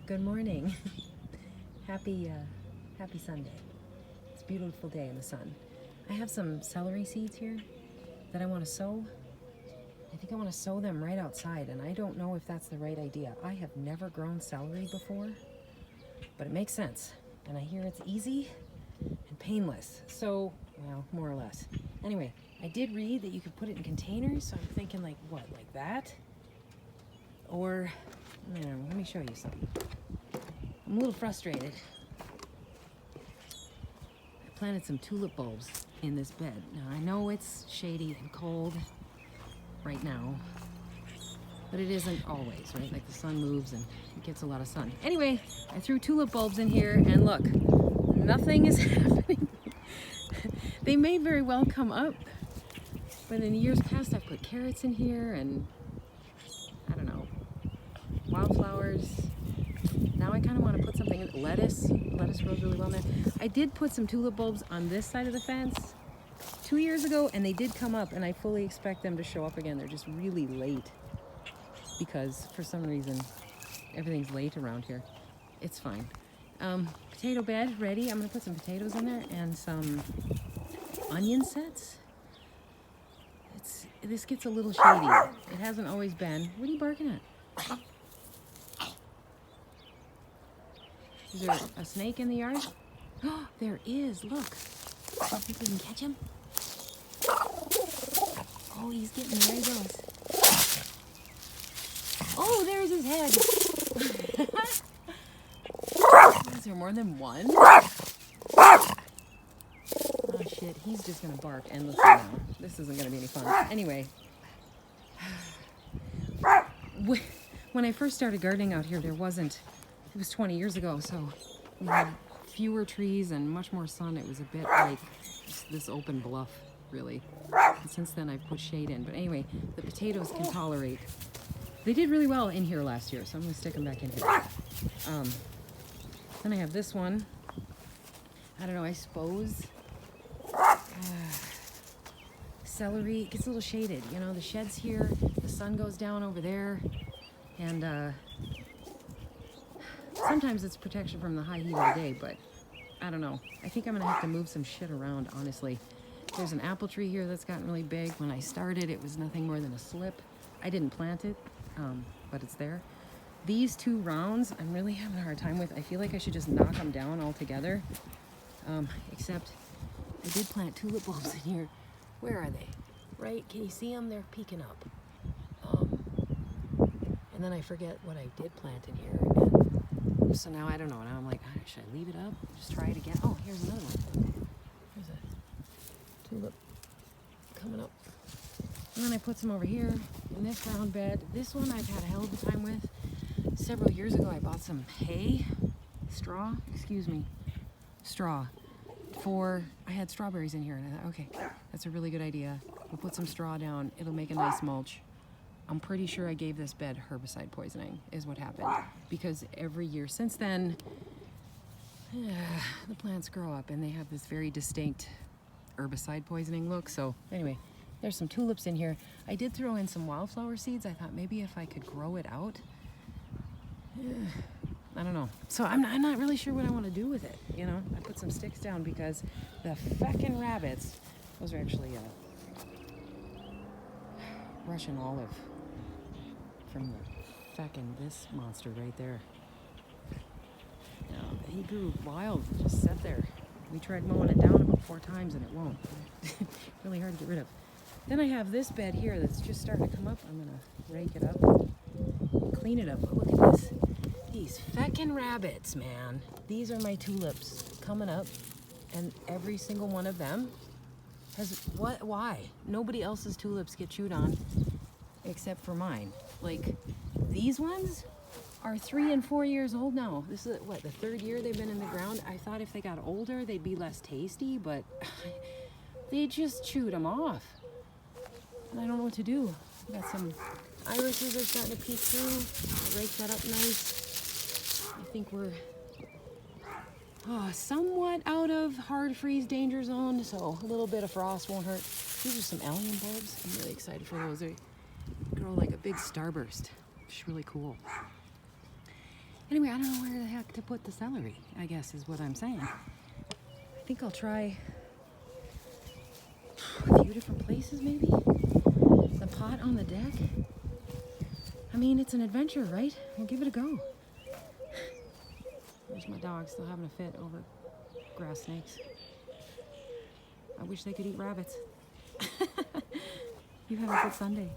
Good morning. Happy Sunday. It's a beautiful day in the sun. I have some celery seeds here that I want to sow. I think I want to sow them right outside, and I don't know if that's the right idea. I have never grown celery before, but it makes sense. And I hear it's easy and painless. So, well, more or less. Anyway, I did read that you could put it in containers, so I'm thinking like that? Or, I don't know, let me show you something. I'm a little frustrated. I planted some tulip bulbs in this bed. Now, I know it's shady and cold right now, but it isn't always, right? Like the sun moves and it gets a lot of sun. Anyway, I threw tulip bulbs in here and look, nothing is happening. They may very well come up, but in years past I've put carrots in here and I don't know, wildflowers. Now I kind of want to put something in lettuce. Lettuce grows really well there. I did put some tulip bulbs on this side of the fence 2 years ago, and they did come up, and I fully expect them to show up again. They're just really late because for some reason everything's late around here. It's fine. Potato bed ready. I'm gonna put some potatoes in there and some onion sets. This gets a little shady. It hasn't always been. What are you barking at? Is there a snake in the yard? Oh, there is. Look. Think we can catch him? Oh, he's getting there. He goes. Oh, there's his head. Is there more than one? Oh, shit. He's just going to bark endlessly now. This isn't going to be any fun. Anyway. When I first started gardening out here, it was 20 years ago, so we had fewer trees and much more sun. It was a bit like this open bluff, really. And since then, I've put shade in. But anyway, the potatoes can tolerate. They did really well in here last year, so I'm going to stick them back in here. Then I have this one. I don't know, I suppose. Celery, it gets a little shaded. You know, the shed's here, the sun goes down over there, and sometimes it's protection from the high heat of the day, but I don't know. I think I'm gonna have to move some shit around, honestly. There's an apple tree here that's gotten really big. When I started, it was nothing more than a slip. I didn't plant it, but it's there. These two rounds, I'm really having a hard time with. I feel like I should just knock them down altogether, except I did plant tulip bulbs in here. Where are they? Right, can you see them? They're peeking up. And then I forget what I did plant in here. And so now I don't know. Now I'm like, should I leave it up? Just try it again? Oh, here's another one. Here's a tulip coming up. And then I put some over here in this round bed. This one I've had a hell of a time with. Several years ago I bought some straw. I had strawberries in here and I thought, okay, that's a really good idea. We'll put some straw down. It'll make a nice mulch. I'm pretty sure I gave this bed herbicide poisoning is what happened, because every year since then, the plants grow up and they have this very distinct herbicide poisoning look. So anyway, there's some tulips in here. I did throw in some wildflower seeds. I thought maybe if I could grow it out. I don't know. So I'm not really sure what I want to do with it. You know, I put some sticks down because the feckin' rabbits, those are actually Russian olive from the feckin' this monster right there. He grew wild, just sat there. We tried mowing it down about 4 times and it won't. Really hard to get rid of. Then I have this bed here that's just starting to come up. I'm gonna rake it up and clean it up. But look at this. These feckin' rabbits, man. These are my tulips coming up, and every single one of them has why? Nobody else's tulips get chewed on except for mine. Like, these ones are 3 and 4 years old now. This is what, the 3rd year they've been in the ground. I thought if they got older they'd be less tasty, but they just chewed them off. And I don't know what to do. Got some irises are starting to peek through. I'll rake that up nice. I think we're somewhat out of hard freeze danger zone, so a little bit of frost won't hurt. These are some allium bulbs. I'm really excited for those. They grow like a big starburst. It's really cool. Anyway, I don't know where the heck to put the celery, I guess is what I'm saying. I think I'll try a few different places maybe. The pot on the deck. I mean, it's an adventure, right? We'll give it a go. There's my dog still having a fit over grass snakes. I wish they could eat rabbits. You have a good Sunday.